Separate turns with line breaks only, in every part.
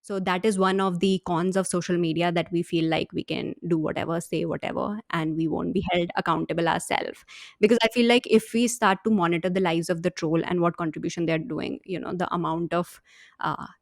So that is one of the cons of social media, that we feel like we can do whatever, say whatever, and we won't be held accountable ourselves. Because I feel like if we start to monitor the lives of the troll and what contribution they're doing, the amount of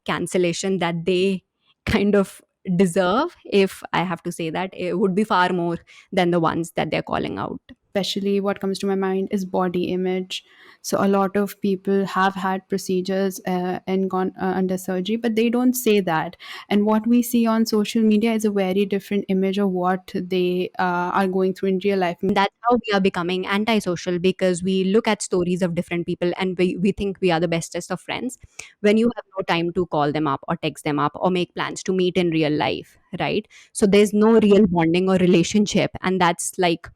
cancellation that they kind of deserve, if I have to say that, it would be far more than the ones that they're calling out.
Especially what comes to my mind is body image. So a lot of people have had procedures and gone under surgery, but they don't say that. And what we see on social media is a very different image of what they are going through in real life.
That's how we are becoming antisocial, because we look at stories of different people and we think we are the bestest of friends when you have no time to call them up or text them up or make plans to meet in real life, right? So there's no real bonding or relationship, and that's like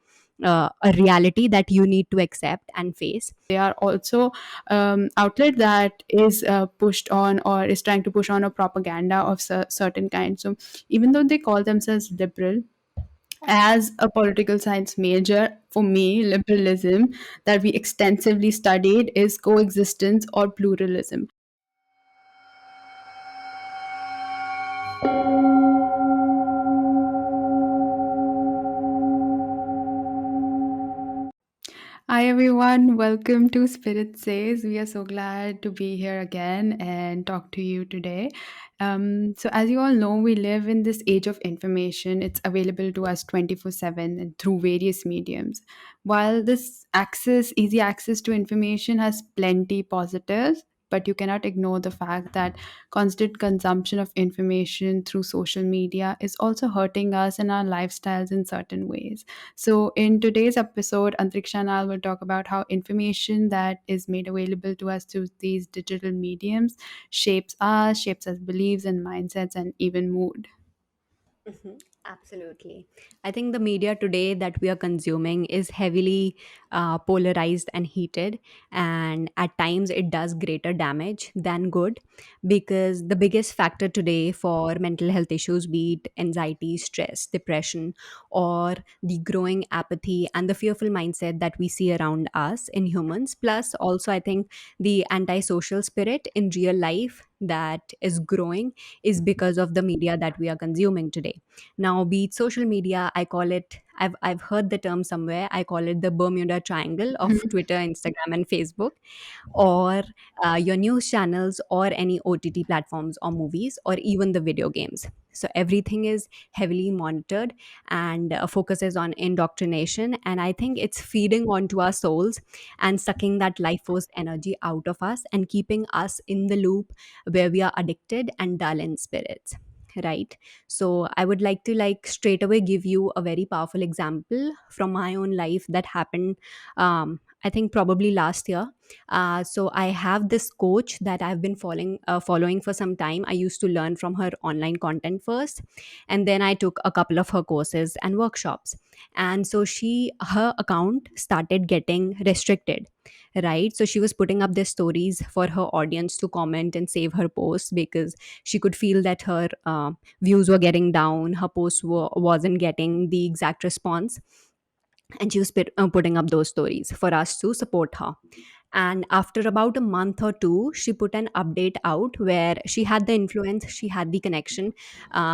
a reality that you need to accept and face.
They are also outlet that is pushed on or is trying to push on a propaganda of certain kind. So even though they call themselves liberal, as a political science major, for me, liberalism that we extensively studied is coexistence or pluralism. Hi everyone, welcome to Spirit Says. We are so glad to be here again and talk to you today. So, as you all know, we live in this age of information. It's available to us 24/7 and through various mediums. While this easy access to information has plenty positives, but you cannot ignore the fact that constant consumption of information through social media is also hurting us and our lifestyles in certain ways. So, in today's episode, Antriksha and I will talk about how information that is made available to us through these digital mediums shapes us beliefs and mindsets and even mood.
Mhm. Absolutely. I think the media today that we are consuming is heavily polarized and heated, and at times it does greater damage than good, because the biggest factor today for mental health issues, be it anxiety, stress, depression, or the growing apathy and the fearful mindset that we see around us in humans, plus also I think the antisocial spirit in real life that is growing, is because of the media that we are consuming today. Now, be it social media, I call it, I've heard the term somewhere, I call it the Bermuda Triangle of Twitter, Instagram, and Facebook, or your news channels, or any OTT platforms or movies, or even the video games. So everything is heavily monitored and focuses on indoctrination. And I think it's feeding onto our souls and sucking that life force energy out of us and keeping us in the loop where we are addicted and dull in spirits. Right. So I would like to like straight away give you a very powerful example from my own life that happened, I think probably last year. So I have this coach that I've been following for some time. I used to learn from her online content first, and then I took a couple of her courses and workshops. And so her account started getting restricted, right? So she was putting up their stories for her audience to comment and save her posts, because she could feel that her views were getting down, her posts wasn't getting the exact response, and she was putting up those stories for us to support her. And after about a month or two, she put an update out where she had the influence, she had the connection.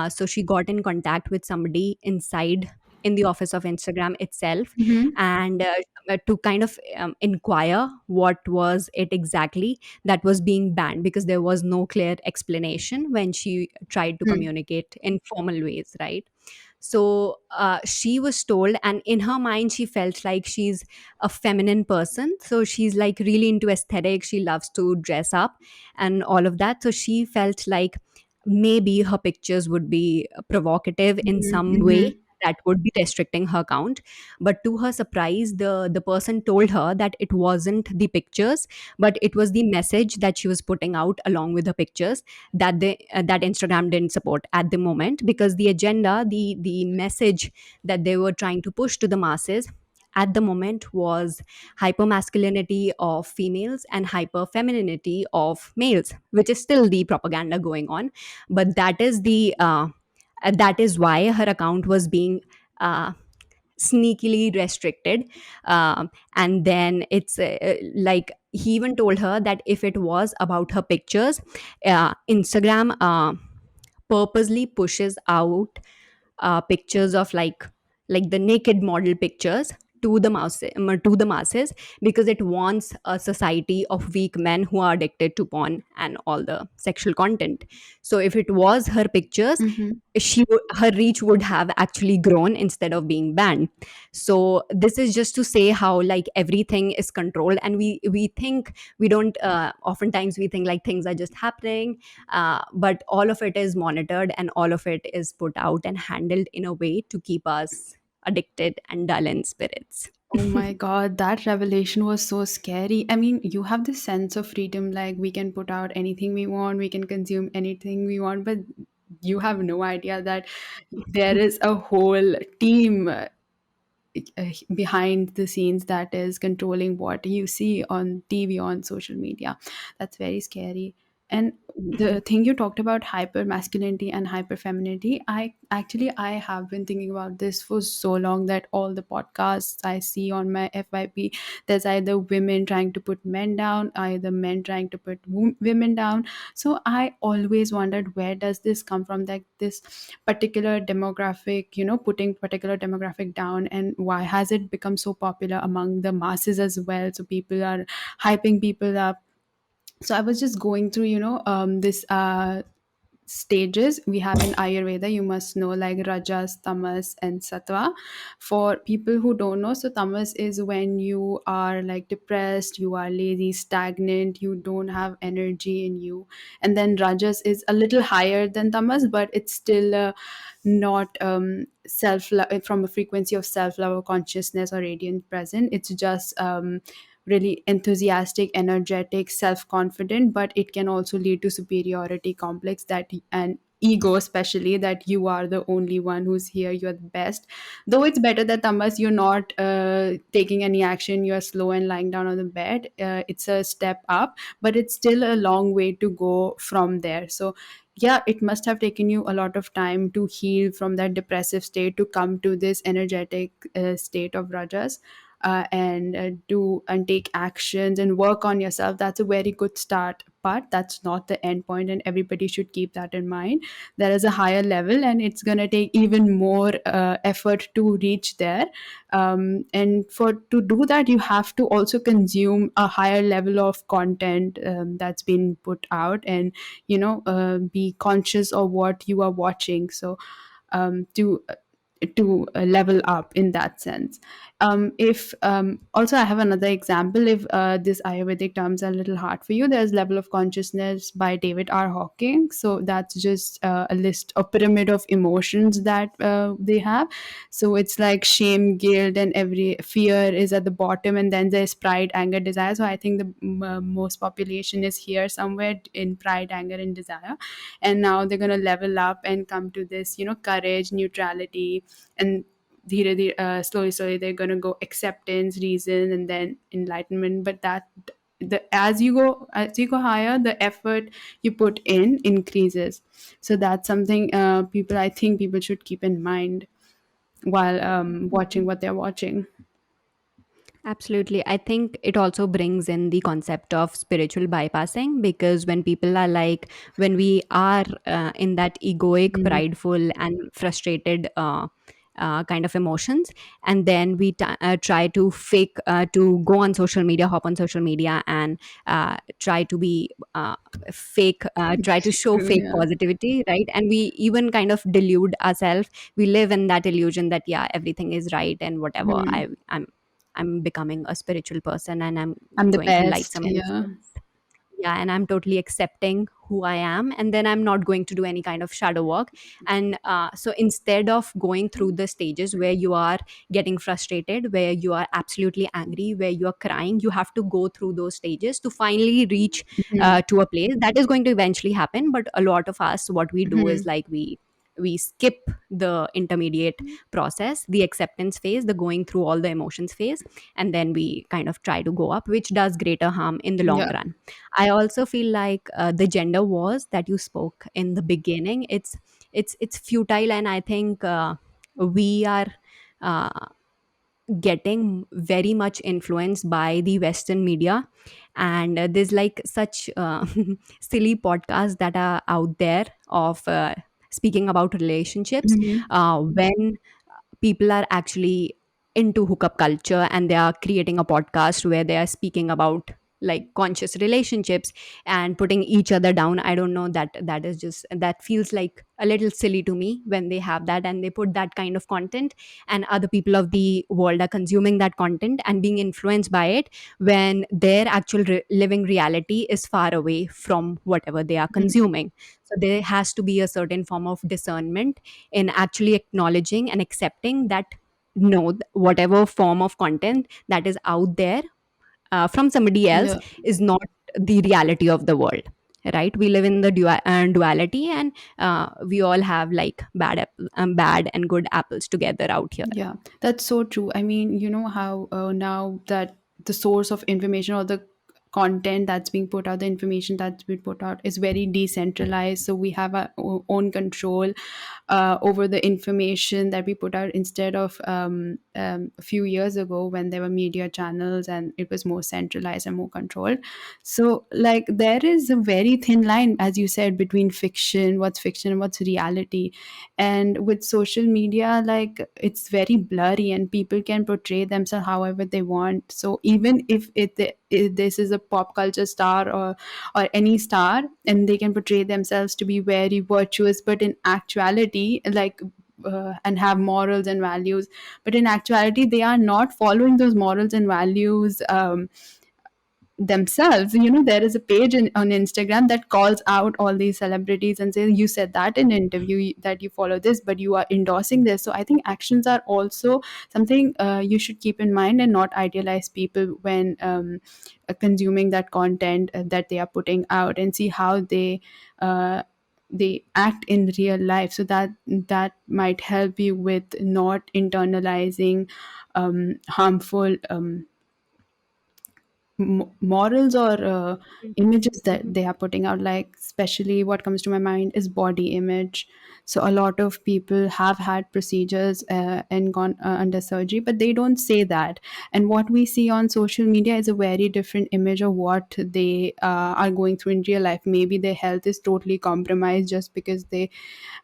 So she got in contact with somebody inside in the office of Instagram itself,
Mhm.
and to kind of inquire what was it exactly that was being banned, because there was no clear explanation when she tried to
Mhm.
communicate in formal ways, right? So she was told, and in her mind she felt like she's a feminine person, so she's like really into aesthetics, she loves to dress up and all of that. So she felt like maybe her pictures would be provocative in
Mhm.
some way
Mhm.
that would be restricting her account. But to her surprise, the person told her that it wasn't the pictures, but it was the message that she was putting out along with the pictures, that Instagram didn't support at the moment, because the agenda, the message that they were trying to push to the masses at the moment was hypermasculinity of females and hyperfemininity of males, which is still the propaganda going on. But that is why her account was being uh, sneakily restricted. And then it's like he even told her that if it was about her pictures, Instagram purposely pushes out pictures of like the naked model pictures to the masses, because it wants a society of weak men who are addicted to porn and all the sexual content. So if it was her pictures,
Mm-hmm.
her reach would have actually grown instead of being banned. So this is just to say how like everything is controlled, and we think we don't oftentimes we think like things are just happening, but all of it is monitored and all of it is put out and handled in a way to keep us addicted and dull in spirits.
Oh my God, that revelation was so scary. I mean, you have this sense of freedom, like we can put out anything we want, we can consume anything we want, but you have no idea that there is a whole team behind the scenes that is controlling what you see on TV, on social media. That's very scary. And the thing you talked about, hyper masculinity and hyper femininity, I have been thinking about this for so long that all the podcasts I see on my FYP, there's either women trying to put men down, either men trying to put women down. So I always wondered, where does this come from, that this particular demographic, putting particular demographic down, and why has it become so popular among the masses as well, so people are hyping people up. So I was just going through, this stages we have in Ayurveda. You must know, like Rajas, Tamas, and Sattva. For people who don't know, so Tamas is when you are like depressed, you are lazy, stagnant, you don't have energy in you. And then Rajas is a little higher than Tamas, but it's still not self love, from a frequency of self love or consciousness or radiant present. It's just really enthusiastic, energetic, self-confident, but it can also lead to superiority complex, that and ego, especially that you are the only one who's here, you're the best. Though it's better that Tamas, you're not taking any action, you're slow and lying down on the bed. It's a step up, but it's still a long way to go from there. So yeah, it must have taken you a lot of time to heal from that depressive state to come to this energetic state of Rajas, and do and take actions and work on yourself. That's a very good start, but that's not the end point, and everybody should keep that in mind. There is a higher level, and it's going to take even more effort to reach there. And for to do that, you have to also consume a higher level of content that's been put out, and be conscious of what you are watching. So to level up in that sense. If Also, I have another example. If this Ayurvedic terms are a little hard for you, there's Level of Consciousness by David R. Hawking. So that's just a list, a pyramid of emotions that they have. So it's like shame, guilt, and every fear is at the bottom, and then there's pride, anger, desire. So I think the most population is here somewhere in pride, anger, and desire. And now they're going to level up and come to this, courage, neutrality, and slowly they're going to go acceptance, reason, and then enlightenment. But that the as you go higher, the effort you put in increases. So that's something people should keep in mind while watching what they're watching.
Absolutely. I think it also brings in the concept of spiritual bypassing, because when people are like, when we are in that egoic,
Mhm.
prideful, and frustrated kind of emotions, and then we try to to go on social media, hop on social media, and try to be try to show
True,
fake
yeah.
positivity, right? And we even kind of delude ourselves. We live in that illusion that, yeah, everything is right and whatever.
Mhm.
I'm becoming a spiritual person and I'm
I'm the
going to light
best,
some
yeah.
incense. Yeah, and I'm totally accepting who I am, and then I'm not going to do any kind of shadow work. And so instead of going through the stages where you are getting frustrated, where you are absolutely angry, where you are crying, you have to go through those stages to finally reach
Mhm.
to a place that is going to eventually happen. But a lot of us, what we do is
Mhm.
like we skip the intermediate process, the acceptance phase, the going through all the emotions phase, and then we kind of try to go up, which does greater harm in the long
Yeah.
run. I also feel like the gender wars that you spoke in the beginning, it's futile, and I think we are uh, getting very much influenced by the Western media. And there's like such silly podcasts that are out there of speaking about relationships,
Mhm.
when people are actually into hookup culture and they are creating a podcast where they are speaking about like conscious relationships and putting each other down. I don't know, that is just, that feels like a little silly to me when they have that and they put that kind of content, and other people of the world are consuming that content and being influenced by it, when their actual living reality is far away from whatever they are
Mhm.
consuming. So there has to be a certain form of discernment in actually acknowledging and accepting that no, whatever form of content that is out there from somebody else
Yeah.
is not the reality of the world, right? We live in the duality, and we all have like bad and good apples together out here.
Yeah, that's so true. I mean, you know how now that the source of information or the content that's being put out, the information that's been put out is very decentralized. So we have our own control over the information that we put out instead of a few years ago when there were media channels and it was more centralized and more controlled. So, like, there is a very thin line, as you said, between fiction and what's reality. And with social media, like, it's very blurry and people can portray themselves however they want. So even if this is a pop culture star or any star, and they can portray themselves to be very virtuous, but in actuality, like, and have morals and values, but in actuality they are not following those morals and values themselves. You know, there is a page on Instagram that calls out all these celebrities and says, you said that in an interview that you follow this, but you are endorsing this. So I think actions are also something you should keep in mind, and not idealize people when consuming that content that they are putting out, and see how they act in real life, so that might help you with not internalizing harmful morals or images that
Mhm.
they are putting out. Like, especially what comes to my mind is body image. So a lot of people have had procedures and gone under surgery, but they don't say that. And what we see on social media is a very different image of what they are going through in real life. Maybe their health is totally compromised just because they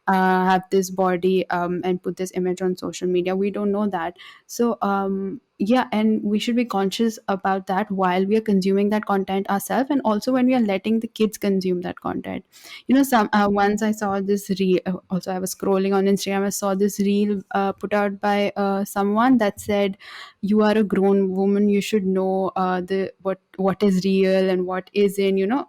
have this body and put this image on social media. We don't know that. So yeah, and we should be conscious about that while we are consuming that content ourselves, and also when we are letting the kids consume that content. You know, some once I saw this reel, also I was scrolling on Instagram, I saw this reel put out by someone that said, you are a grown woman, you should know the what is real and what isn't, you know,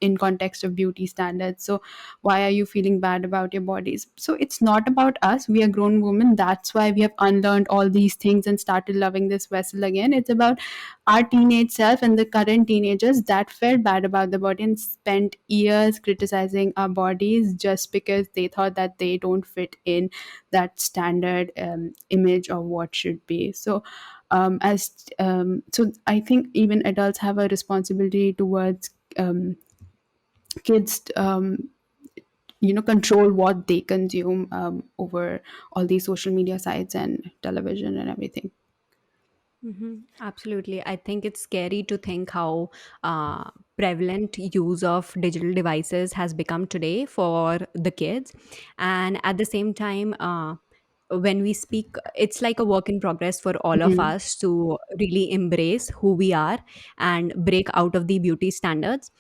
in context of beauty standards. So why are you feeling bad about your bodies? So it's not about us, we are grown women, that's why we have unlearned all these things and started loving this vessel again. It's about our teenage self and the current teenagers that felt bad about the body and spent years criticizing our bodies just because they thought that they don't fit in that standard image of what should be. So as so I think even adults have a responsibility towards kids, you know, control what they consume over all these social media sites and television and everything.
Absolutely. I think it's scary to think how uh, prevalent use of digital devices has become today for the kids. And at the same time, when we speak, it's like a work in progress for all of
Mhm.
us to really embrace who we are and break out of the beauty standards,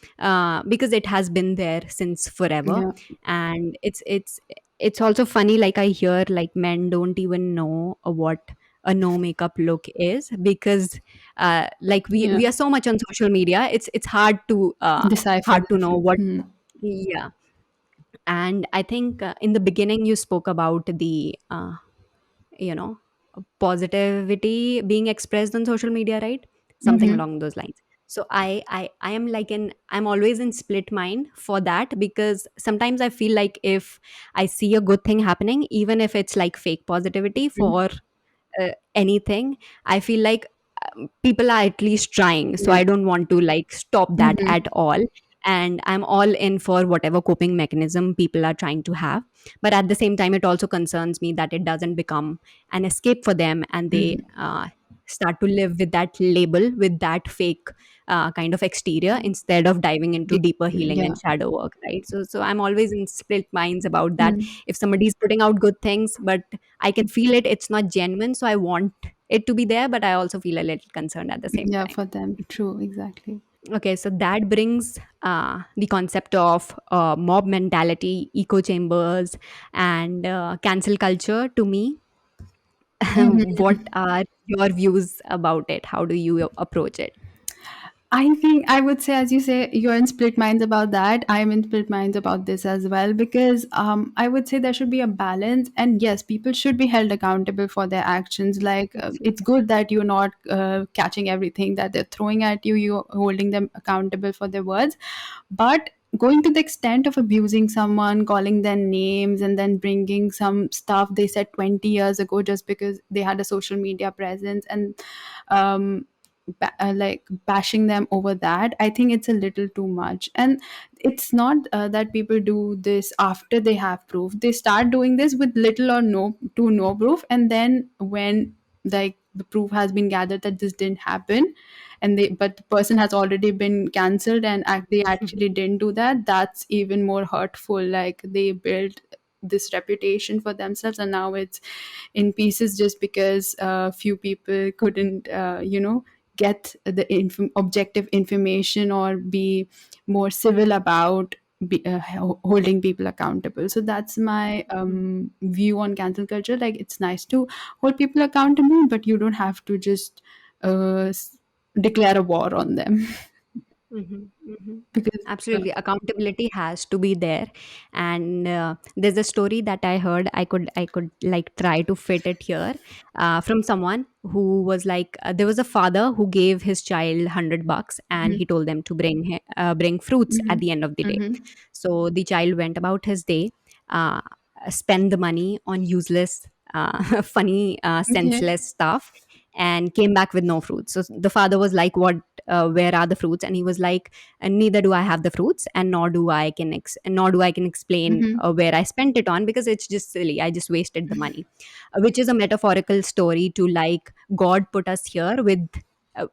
because it has been there since forever.
Yeah.
And it's also funny, like I hear like men don't even know what a no makeup look is, because like
Yeah.
we are so much on social media, it's
Decipher
hard to
the
know what.
hmm.
Yeah. And I think in the beginning you spoke about the you know positivity being expressed on social media, right? Something
Hmm.
along those lines. So I am like in I'm always in split mind for that, because sometimes I feel like if I see a good thing happening, even if it's like fake positivity for anything, I feel like people are at least trying, so
Yeah.
I don't want to like stop that at
Hmm.
all. And I'm all in for whatever coping mechanism people are trying to have, but at the same time it also concerns me that it doesn't become an escape for them and they
Hmm.
start to live with that label, with that fake kind of exterior, instead of diving into deeper healing
Yeah.
and shadow work, right? So I'm always in split minds about that.
Mm.
If somebody's putting out good things, but I can feel it's not genuine, so I want it to be there, but I also feel a little concerned at the same
Yeah,
time.
for them. True, exactly.
Okay, so that brings the concept of mob mentality, echo chambers, and cancel culture to me. What
Mhm.
are your views about it? How do you approach it?
I think I would say, as you say, you're in split minds about that. I'm in split minds about this as well because I would say there should be a balance. And yes, people should be held accountable for their actions. Like, it's good that you're not catching everything that they're throwing at you, you're holding them accountable for their words. But going to the extent of abusing someone, calling their names, and then bringing some stuff they said 20 years ago just because they had a social media presence, and um, like bashing them over that, I think it's a little too much. And it's not that people do this after they have proof. They start doing this with little or no proof, and then when like the proof has been gathered that this didn't happen, and they but the person has already been cancelled and they actually didn't do that, that's even more hurtful. Like, they built this reputation for themselves, and now it's in pieces just because few people couldn't get the objective information or be more civil about holding people accountable. So that's my view on cancel culture. Like, it's nice to hold people accountable, but you don't have to just declare a war on them.
Mhm, mhm.
Because
Absolutely, accountability has to be there, and there's a story that I heard. I could like try to fit it here from someone who was like, there was a father who gave his child $100, and
Mhm,
he told them to bring fruits at
mhm,
the end of the day.
mhm.
So the child went about his day, uh, spent the money on useless, funny,
Okay.
senseless stuff, and came back with no fruits. So the father was like, "What? Where are the fruits?" And he was like, and neither do I have the fruits, and nor do I can explain
Mhm,
where I spent it on, because it's just silly. I just wasted the money, which is a metaphorical story to like God put us here with.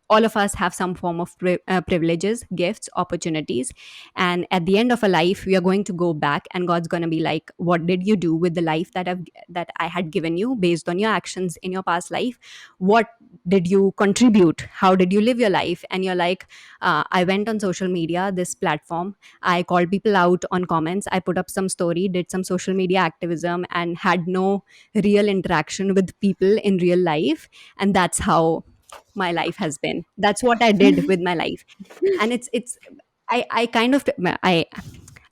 All of us have some form of privileges, gifts, opportunities, and at the end of a life, we are going to go back, and God's going to be like, "What did you do with the life that I had given you based on your actions in your past life? What did you contribute? How did you live your life?" And you're like, I went on social media, this platform. I called people out on comments. I put up some story, did some social media activism, and had no real interaction with people in real life. And that's how my life has been. That's what I did with my life. And it's I kind of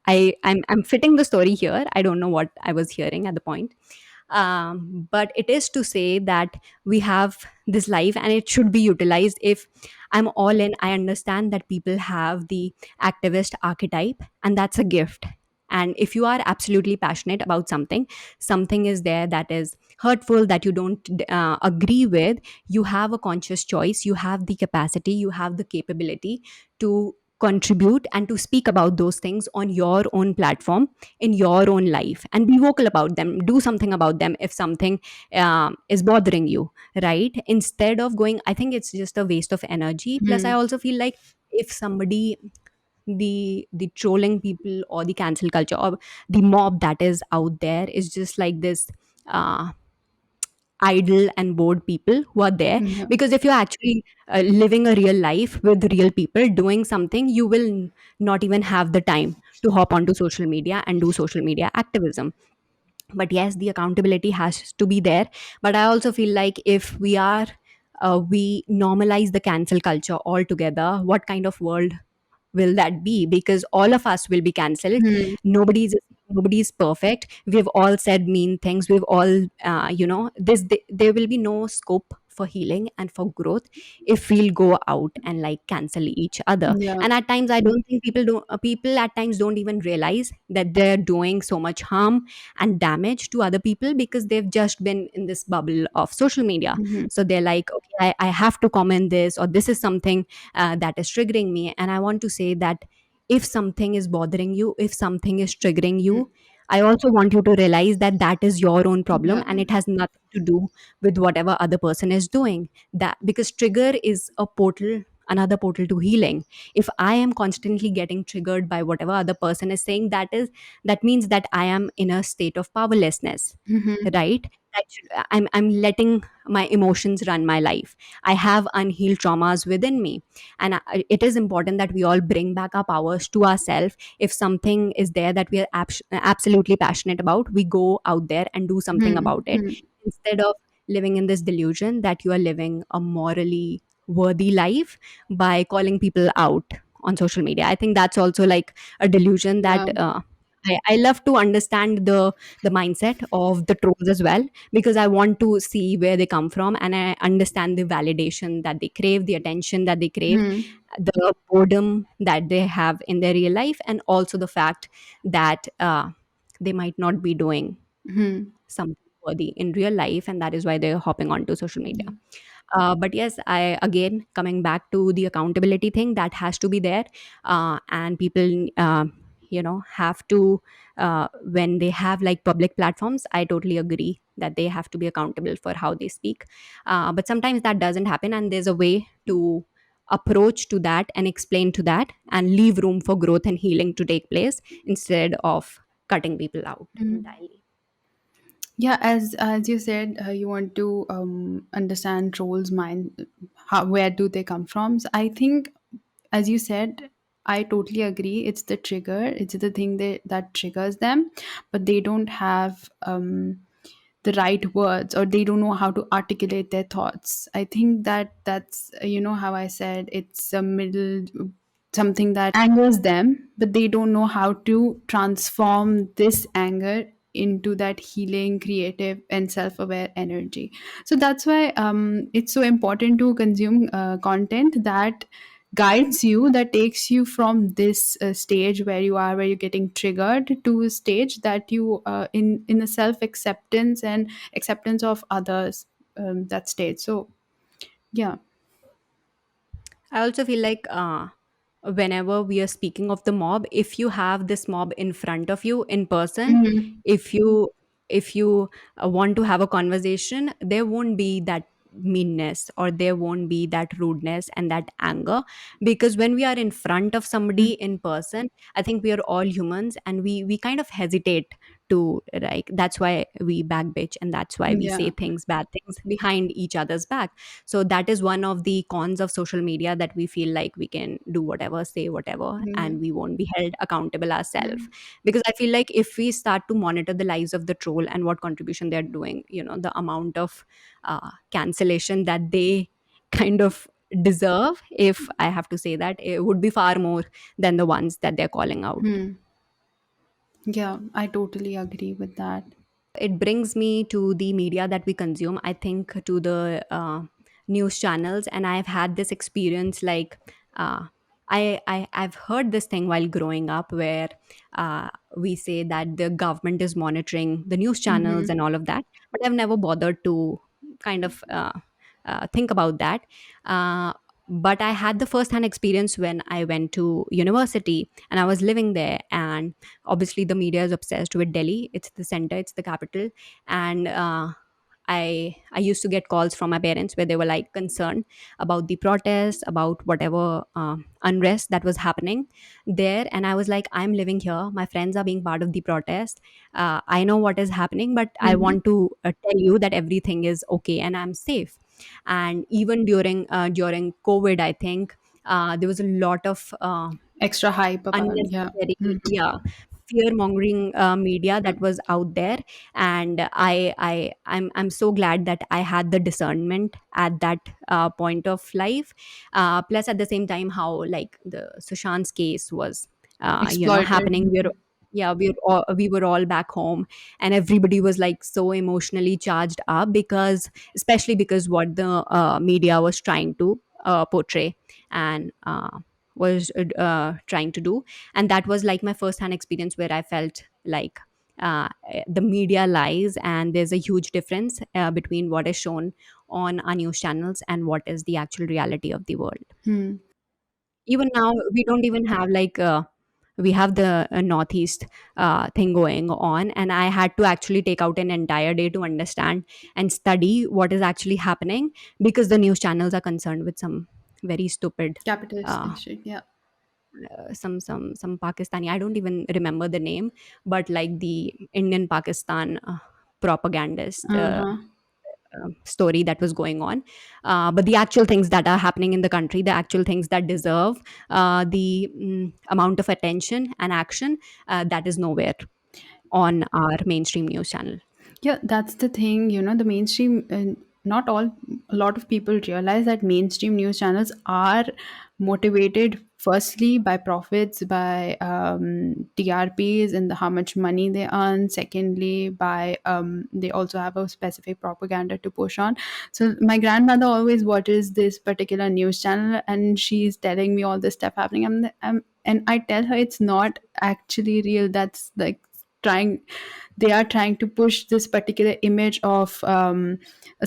I'm fitting the story here. I don't know what I was hearing at the point, but it is to say that we have this life and it should be utilized. If I'm all in, I understand that people have the activist archetype, and that's a gift. And if you are absolutely passionate about something, something is there that is hurtful, that you don't agree with, you have a conscious choice, you have the capacity, you have the capability to contribute and to speak about those things on your own platform, in your own life, and be vocal about them. Do something about them if something is bothering you, right? Instead of going, I think it's just a waste of energy. Plus I
mhm.
also feel like, if somebody, the trolling people or the cancel culture or the mob that is out there is just like this uh, idle and bored people who are there.
Yeah.
Because if you're actually living a real life with real people doing something, you will not even have the time to hop onto social media and do social media activism. But yes, the accountability has to be there. But I also feel like, if we normalize the cancel culture altogether, what kind of world will that be? Because all of us will be cancelled.
Mhm,
Nobody's perfect. We've all said mean things. We've all there will be no scope for healing and for growth if we'll go out and like cancel each other.
yeah.
And at times I don't think people at times don't even realize that they're doing so much harm and damage to other people, because they've just been in this bubble of social media.
Mhm,
So they're like, okay, I have to comment this, or this is something that is triggering me. And I want to say that, if something is bothering you, if something is triggering
mhm,
you, I also want you to realize that that is your own problem
Yeah.
and it has nothing to do with whatever other person is doing. That because trigger is a portal, another portal to healing. If I am constantly getting triggered by whatever other person is saying, that means that I am in a state of powerlessness,
Mm-hmm.
right? I'm letting my emotions run my life. I have unhealed traumas within me, and it is important that we all bring back our powers to ourselves. If something is there that we are absolutely passionate about, we go out there and do something about it,
Mm-hmm.
instead of living in this delusion that you are living a morally worthy life by calling people out on social media. I think that's also like a delusion that
Yeah.
I love to understand the mindset of the trolls as well, because I want to see where they come from and I understand the validation that they crave, the attention that they crave,
Mm-hmm.
the boredom that they have in their real life, and also the fact that they might not be doing
Mm-hmm.
something worthy in real life, and that is why they're hopping onto social media. But yes, I again coming back to the accountability thing that has to be there, and people, have to when they have like public platforms. I totally agree that they have to be accountable for how they speak, but sometimes that doesn't happen, and there's a way to approach to that and explain to that and leave room for growth and healing to take place instead of cutting people out
Mm-hmm.
entirely.
Yeah, as you said, you want to understand trolls' mind. How, where do they come from? So I think, as you said, I totally agree. It's the trigger. It's the thing that triggers them, but they don't have the right words, or they don't know how to articulate their thoughts. I think that's how I said it's a middle, something that angers them, but they don't know how to transform this anger into that healing, creative, and self-aware energy. So that's why it's so important to consume content that guides you, that takes you from this stage where you are, where you're getting triggered, to a stage that you in a self acceptance and acceptance of others, that stage. So yeah.
I also feel like whenever we are speaking of the mob, if you have this mob in front of you in person,
Hmm.
if you want to have a conversation, there won't be that meanness or there won't be that rudeness and that anger, because when we are in front of somebody in person, I think we are all humans and we kind of hesitate to, like, that's why we back bitch and that's why we say
Yeah.
things, bad things behind each other's back. So that is one of the cons of social media, that we feel like we can do whatever, say whatever,
Yeah.
and we won't be held accountable ourselves.
Mm.
Because I feel like if we start to monitor the lives of the troll and what contribution they're doing, the amount of cancellation that they kind of deserve, if I have to say that, it would be far more than the ones that they're calling out.
Hmm. Yeah, I totally agree with that.
It brings me to the media that we consume, I think, to the news channels. And I've had this experience, like, I've heard this thing while growing up where we say that the government is monitoring the news channels
Hmm.
and all of that, but I've never bothered to kind of think about that. uh, but I had the first hand experience when I went to university and I was living there, and obviously the media is obsessed with Delhi. It's the center, it's the capital. And I used to get calls from my parents where they were like concerned about the protests, about whatever unrest that was happening there. And I was like, I'm living here, my friends are being part of the protest, I know what is happening, but I
Hmm.
want to tell you that everything is okay and I'm safe. And even during COVID, I think there was a lot of
Extra hype about, yeah.
unnecessary,
Hmm.
yeah, fear mongering media that was out there. And I'm so glad that I had the discernment at that point of life. Plus at the same time, how like the Sushant's case was
Exploited.
happening. We were all back home, and everybody was like so emotionally charged up, because especially because what the media was trying to portray and was trying to do. And that was like my first hand experience where I felt like the media lies, and there's a huge difference between what is shown on our news channels and what is the actual reality of the world.
Hmm.
Even now we don't even have like we have the northeast thing going on, and I had to actually take out an entire day to understand and study what is actually happening, because the news channels are concerned with some very stupid
Capitalist
uh,
nation. Yeah.
some Pakistani. I don't even remember the name, but like the Indian Pakistan propagandist
Uh-huh.
story that was going on. But the actual things that are happening in the country, the actual things that deserve the amount of attention and action, that is nowhere on our mainstream news channel.
Yeah, that's the thing. The mainstream, not all, a lot of people realize that mainstream news channels are motivated firstly by profits, by TRPs and how much money they earn. Secondly, by they also have a specific propaganda to push on. So my grandmother always watches this particular news channel, and she's telling me all this stuff happening. And I tell her it's not actually real. That's like trying they are trying to push this particular image of a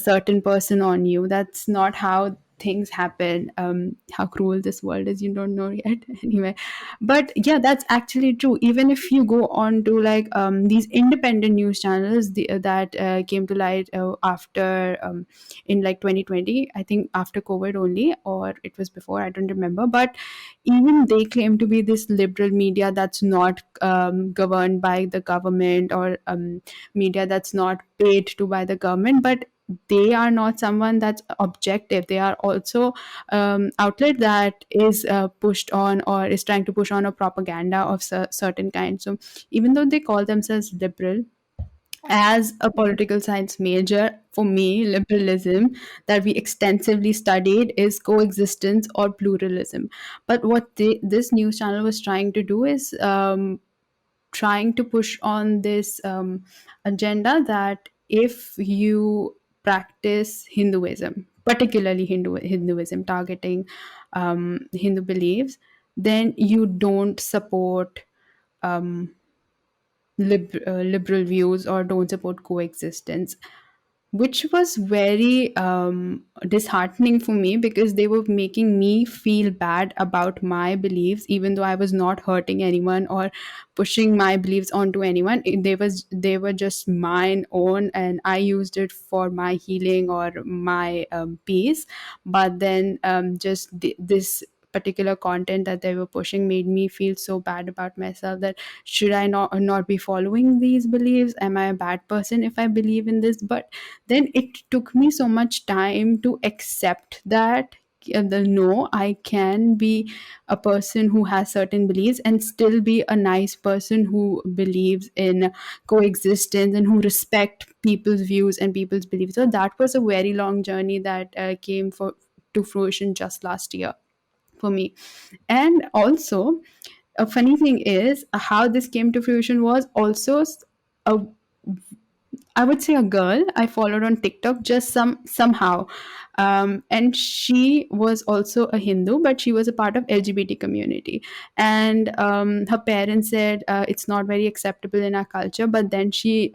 certain person on you. That's not how things happen. How cruel this world is, you don't know yet. Anyway, but yeah, that's actually true. Even if you go on to like these independent news channels that came to light after in like 2020, I think after COVID only, or it was before, I don't remember. But even they claim to be this liberal media that's not governed by the government, or media that's not paid to by the government. But they are not someone that's objective. They are also outlet that is pushed on, or is trying to push on a propaganda of certain kind. So even though they call themselves liberal, as a political science major, for me, liberalism that we extensively studied is coexistence or pluralism. But what this news channel was trying to do is trying to push on this agenda that if you practice Hinduism, particularly Hinduism, targeting Hindu beliefs, then you don't support um, liberal views, or don't support coexistence, which was very disheartening for me, because they were making me feel bad about my beliefs, even though I was not hurting anyone or pushing my beliefs onto anyone. They were just mine own, and I used it for my healing or my peace. But then just this particular content that they were pushing made me feel so bad about myself, that should I not be following these beliefs? Am I a bad person if I believe in this? But then it took me so much time to accept that the no, I can be a person who has certain beliefs and still be a nice person who believes in coexistence and who respect people's views and people's beliefs. So that was a very long journey that came to fruition just last year for me. And also, a funny thing is how this came to fruition was also a I would say a girl I followed on TikTok, just somehow, and she was also a Hindu, but she was a part of LGBT community. And her parents said it's not very acceptable in our culture. But then she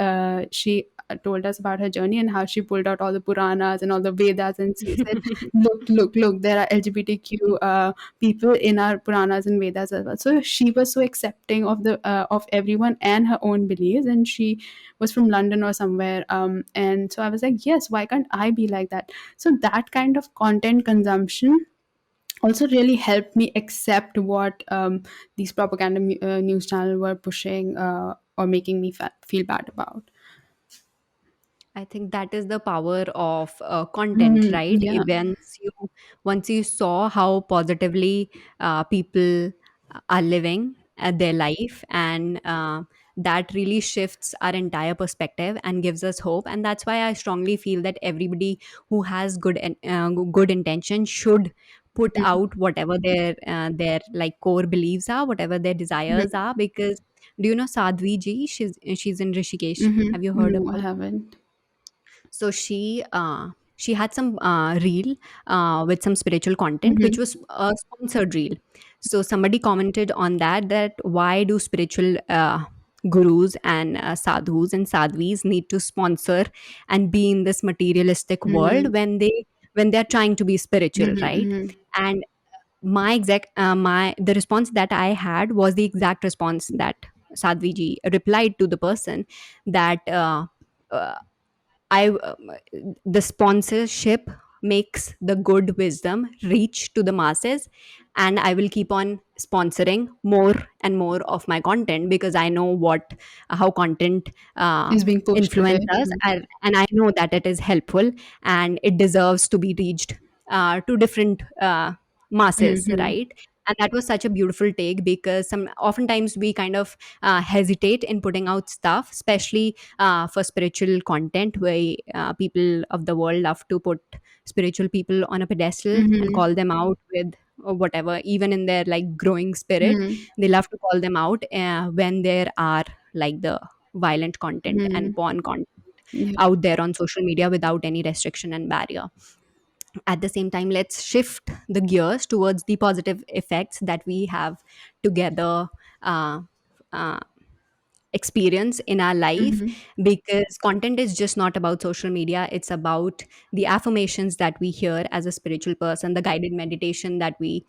told us about her journey and how she pulled out all the Puranas and all the Vedas, and she said, "Look, look, look! There are LGBTQ people in our Puranas and Vedas as well." So she was so accepting of the of everyone and her own beliefs, and she was from London or somewhere. And so I was like, yes, why can't I be like that? So that kind of content consumption also really helped me accept what these propaganda news channels were pushing, or making me feel bad about.
I think that is the power of content,
Mhm,
right?
yeah.
Once you saw how positively people are living their life, and that really shifts our entire perspective and gives us hope. And that's why I strongly feel that everybody who has good intention should put
Mhm,
out whatever their like core beliefs are, whatever their desires
mhm,
are. Because do you know Sadhvi ji? She's in Rishikesh.
mhm.
Have you heard
No, I
about?
haven't.
So she had some reel with some spiritual content, which
Mhm,
was a sponsored reel. So somebody commented on that why do spiritual gurus and sadhus and sadhvis need to sponsor and be in this materialistic world
mhm,
when they're trying to be spiritual,
mhm,
right?
mhm,
And my the response that I had was the exact response that Sadhvi ji replied to the person, that uh, I the sponsorship makes the good wisdom reach to the masses, and I will keep on sponsoring more and more of my content, because I know what how content
Is being pushed
influence
today.
us, and I know that it is helpful and it deserves to be reached to different masses,
Mm-hmm.
right? And that was such a beautiful take, because some oftentimes we kind of hesitate in putting out stuff, especially for spiritual content, where people of the world love to put spiritual people on a pedestal and
Mm-hmm.
call them out with whatever, even in their like growing spirit,
Mm-hmm.
they love to call them out when there are like the violent content and
Mm-hmm.
porn content
Yeah.
out there on social media without any restriction and barrier. At the same time, let's shift the gears towards the positive effects that we have together uh, uh, experience in our life,
Mm-hmm.
because content is just not about social media, it's about the affirmations that we hear as a spiritual person, the guided meditation that we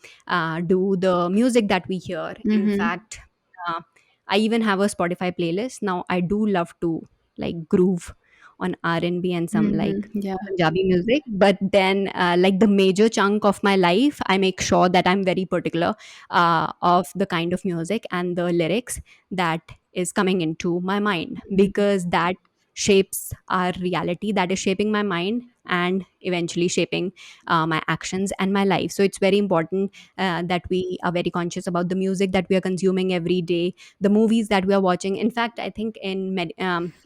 do, the music that we hear. In
Mm-hmm.
fact, uh, I even have a Spotify playlist now. I do love to like groove on R&B and B and some like
Mm-hmm. Yeah.
Punjabi music, but then like the major chunk of my life, I make sure that I'm very particular of the kind of music and the lyrics that is coming into my mind,
Mm-hmm.
because that shapes our reality, that is shaping my mind and eventually shaping my actions and my life. So it's very important that we are very conscious about the music that we are consuming every day, the movies that we are watching. In fact, I think in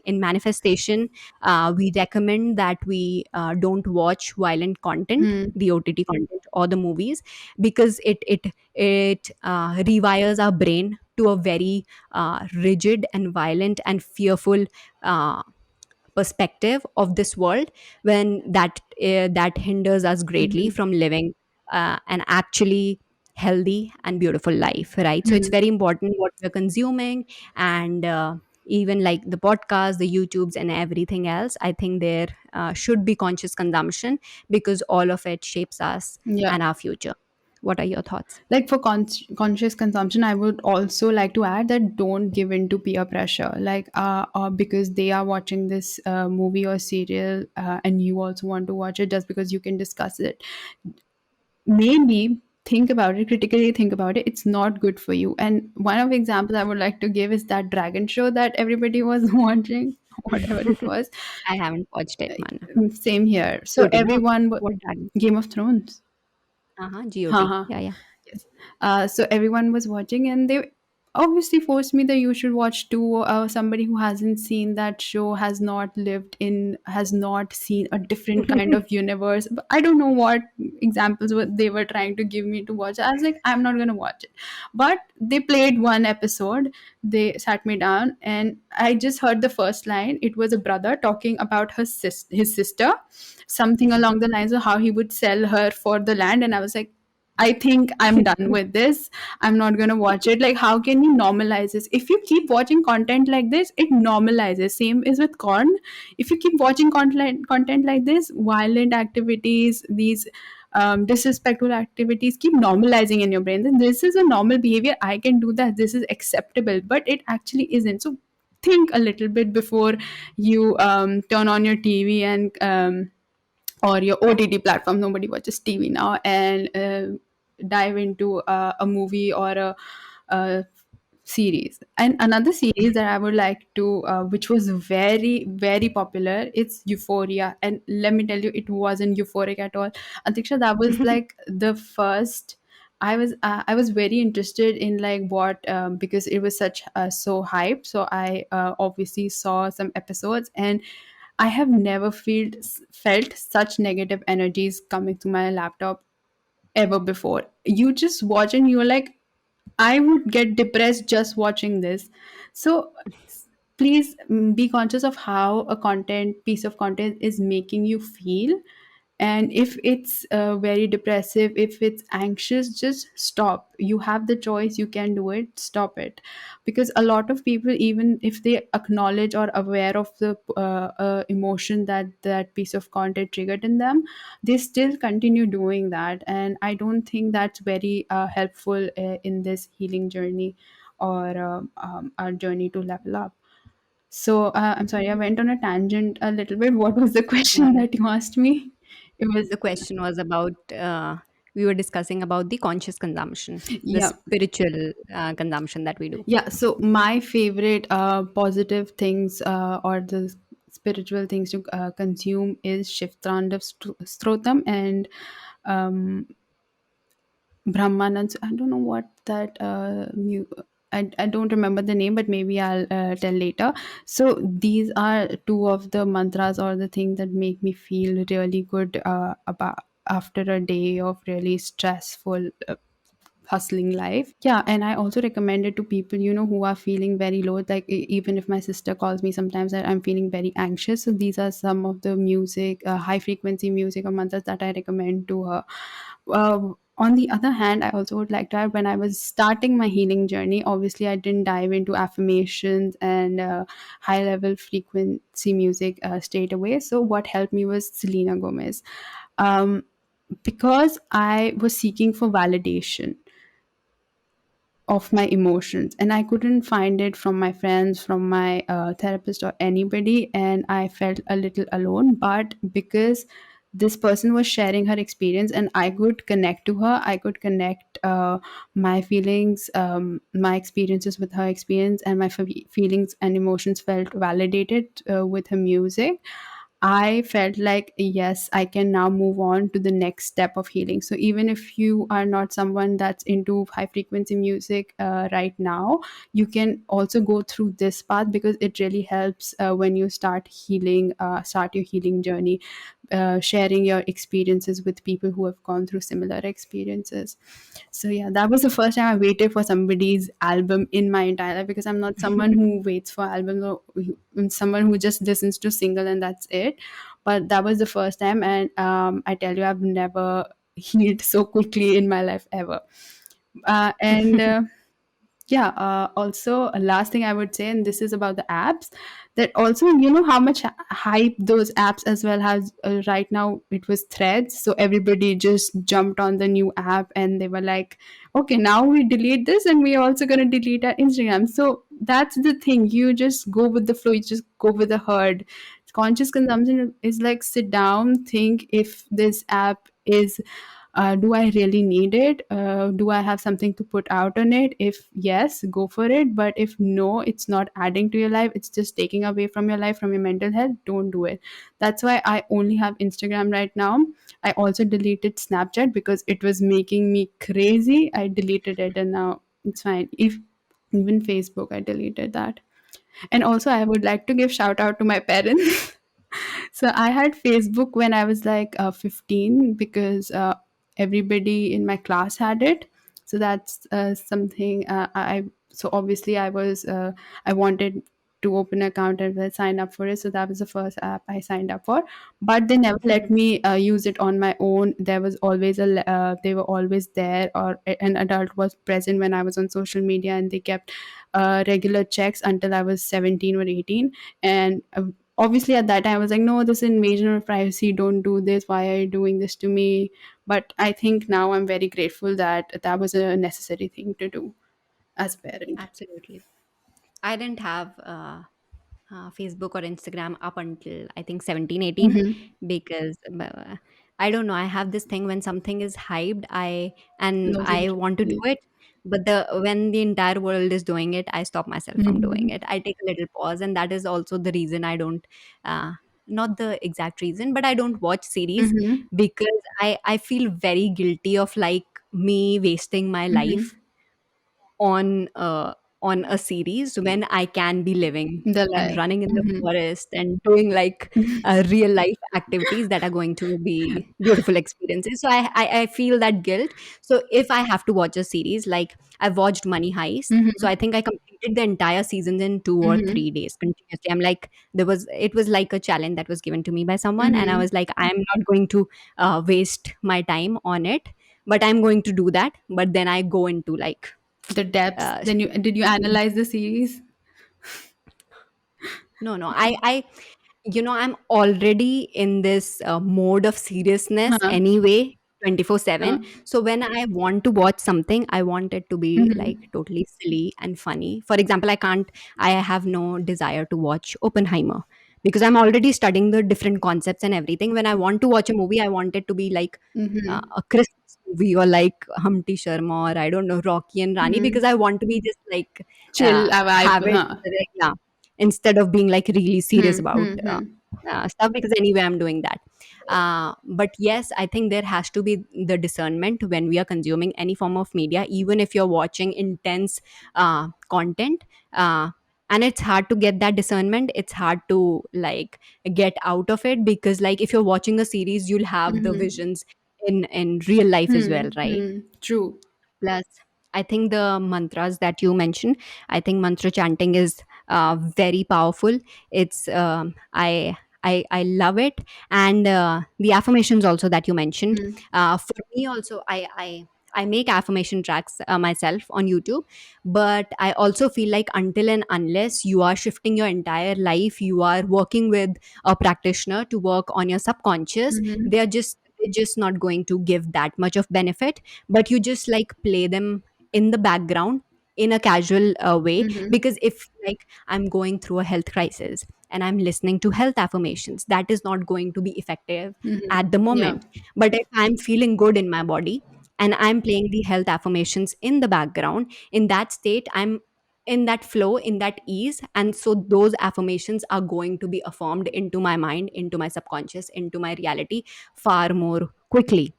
manifestation, we recommend that we don't watch violent content,
Mm-hmm.
the OTT content or the movies, because it rewires our brain to a very rigid and violent and fearful uh, perspective of this world, when that hinders us greatly
Mm-hmm.
from living an actually healthy and beautiful life, right? So it's
Mm-hmm.
very important what we're consuming, and even like the podcast, the YouTubes and everything else, I think there should be conscious consumption, because all of it shapes us
Yeah.
and our future. What are your thoughts?
Like for conscious consumption, I would also like to add that don't give in to peer pressure, like because they are watching this movie or serial, and you also want to watch it just because you can discuss it. Maybe think about it critically, think about it, it's not good for you. And one of the examples I would like to give is that dragon show that everybody was watching, whatever it was.
I haven't watched it, man.
Same here. So
GOT, no?
everyone
What dragon?
Game of Thrones.
Uh-huh, GOT.
Haha.
Yeah, yeah.
Yes. So everyone was watching, and they obviously forced me that you should watch too. Somebody who hasn't seen that show has not seen a different kind of universe. But I don't know what examples what they were trying to give me to watch. I was like, I'm not gonna watch it. But they played one episode. They sat me down, and I just heard the first line. It was a brother talking about his sister, something along the lines of how he would sell her for the land, and I was like, I think I'm done with this. I'm not going to watch it. Like, how can you normalize this? If you keep watching content like this, it normalizes. Same is with corn. If you keep watching content like this, violent activities, these disrespectful activities keep normalizing in your brain. Then this is a normal behavior. I can do that. This is acceptable, but it actually isn't. So think a little bit before you turn on your TV and or your OTT platform. Nobody watches TV now, and dive into a movie or a series. And another series that I would like to, which was very, very popular, it's Euphoria. And let me tell you, it wasn't euphoric at all. Antiksha, that was like the first. I was very interested in like what because it was such so hyped. So I obviously saw some episodes, and I have never felt such negative energies coming to my laptop ever before. You just watch and you're like, I would get depressed just watching this. So please be conscious of how a content piece of content is making you feel, And if it's very depressive, if it's anxious, just stop. You have the choice, you can do it, stop it. Because a lot of people, even if they acknowledge or aware of the emotion that that piece of content triggered in them, they still continue doing that. And I don't think that's very helpful in this healing journey, or our journey to level up. So I'm sorry, I went on a tangent a little bit. What was the question
Yeah.
that you asked me? It was,
The question was about we were discussing about the conscious consumption, the
yeah.
spiritual consumption that we do.
Yeah, so my favorite positive things, or the spiritual things to consume is Shiftandav Strotam and um, Brahmanand. I don't know what that I don't remember the name, but maybe I'll tell later. So these are two of the mantras or the things that make me feel really good about after a day of really stressful hustling life. Yeah, and I also recommend it to people, who are feeling very low. Like even if my sister calls me sometimes that I'm feeling very anxious, so these are some of the music, high frequency music or mantras that I recommend to her. On the other hand, I also would like to add, when I was starting my healing journey, obviously I didn't dive into affirmations and high level frequency music straight away. So what helped me was Selena Gomez. um, because I was seeking for validation of my emotions, and I couldn't find it from my friends, from my therapist or anybody, and I felt a little alone. But because this person was sharing her experience and I could connect to her, I could connect my feelings, my experiences with her experience, and my feelings and emotions felt validated with her music. I felt like, yes, I can now move on to the next step of healing. So, even if you are not someone that's into high frequency music right now, you can also go through this path, because it really helps when you start healing, start your healing journey, sharing your experiences with people who have gone through similar experiences. So yeah, that was the first time I waited for somebody's album in my entire life, because I'm not someone who waits for albums, or I'm someone who just listens to single and that's it. But that was the first time, and I tell you, I've never healed so quickly in my life ever. And Yeah, also last thing I would say, and this is about the apps, that also, how much hype those apps as well has right now. It was Threads, so everybody just jumped on the new app and they were like, okay, now we delete this and we're also going to delete our Instagram. So that's the thing, you just go with the flow, you just go with the herd. Conscious consumption is like, sit down, think if this app is, do I really need it? Do I have something to put out on it? If yes, go for it. But if no, it's not adding to your life, it's just taking away from your life, from your mental health, don't do it. That's why I only have Instagram right now. I also deleted Snapchat because it was making me crazy. I deleted it and now it's fine. If even Facebook, I deleted that. And also, I would like to give shout out to my parents. So I had Facebook when I was like 15, because everybody in my class had it. So that's something so obviously I wanted to open an account and I signed up for it. So that was the first app I signed up for. But they never let me use it on my own. There was always they were always there, or an adult was present when I was on social media, and they kept regular checks until I was 17 or 18. And obviously at that time I was like, no, this is invasion of privacy, don't do this, why are you doing this to me? But I think now I'm very grateful that that was a necessary thing to do as a parent.
Absolutely. I didn't have Facebook or Instagram up until I think 17, 18,
Mm-hmm.
because I don't know. I have this thing when something is hyped, and
Knows
I
it.
want to do
Yeah.
it, but when the entire world is doing it, I stop myself from doing
Mm-hmm.
it. I take a little pause, and that is also the reason I don't. Not the exact reason, but I don't watch series
Mm-hmm.
because I feel very guilty of like me wasting my
Mm-hmm.
life on on a series when I can be living
The
and
life.
running in the
Mhm.
forest and doing like real life activities that are going to be beautiful experiences. So I feel that guilt. So if I have to watch a series, like I've watched Money Heist, so
Mhm.
I think I completed the entire season in 2 or 3 days continuously. I'm like, it was like a challenge that was given to me by someone, and I
Mhm.
was like, I'm not going to waste my time on it, but I'm going to do that. But then I go into like
The depths.
uh,
Then you did you analyze the series?
no, I'm already in this mode of seriousness
Huh.
anyway, 24/7.
Huh.
So when I want to watch something, I want it to be like
Mhm.
totally silly and funny. For example, I have no desire to watch Oppenheimer because I'm already studying the different concepts and everything. When I want to watch a movie, I want it to be like
Mhm.
a Christmas movie or like Humpty Sharma, or I don't know, Rocky and Rani, because
Mhm.
I want to be just like
Chill vibe.
have it,
Huh.
yeah, instead of being like really serious
Hmm.
about
Hmm. Hmm.
stuff, because anyway I'm doing that. But yes, I think there has to be the discernment when we are consuming any form of media, even if you're watching intense content. And it's hard to get that discernment. It's hard to like get out of it, because like if you're watching a series, you'll have the
Mhm.
visions in real life as well,
Hmm.
right?
Hmm. True.
Plus, I think the mantras that you mentioned, I think mantra chanting is very powerful. It's I love it, and the affirmations also that you mentioned.
Hmm.
For me also, I make affirmation tracks myself on YouTube, but I also feel like until and unless you are shifting your entire life, you are working with a practitioner to work on your subconscious.
Mhm.
They're just not going to give that much of benefit, but you just like play them in the background in a casual way.
Mhm.
Because if like I'm going through a health crisis and I'm listening to health affirmations, that is not going to be effective
Mhm.
at the
Yeah.
moment. But if I'm feeling good in my body and I'm playing the health affirmations in the background, in that state I'm in that flow, in that ease, and so those affirmations are going to be affirmed into my mind, into my subconscious, into my reality far more quickly,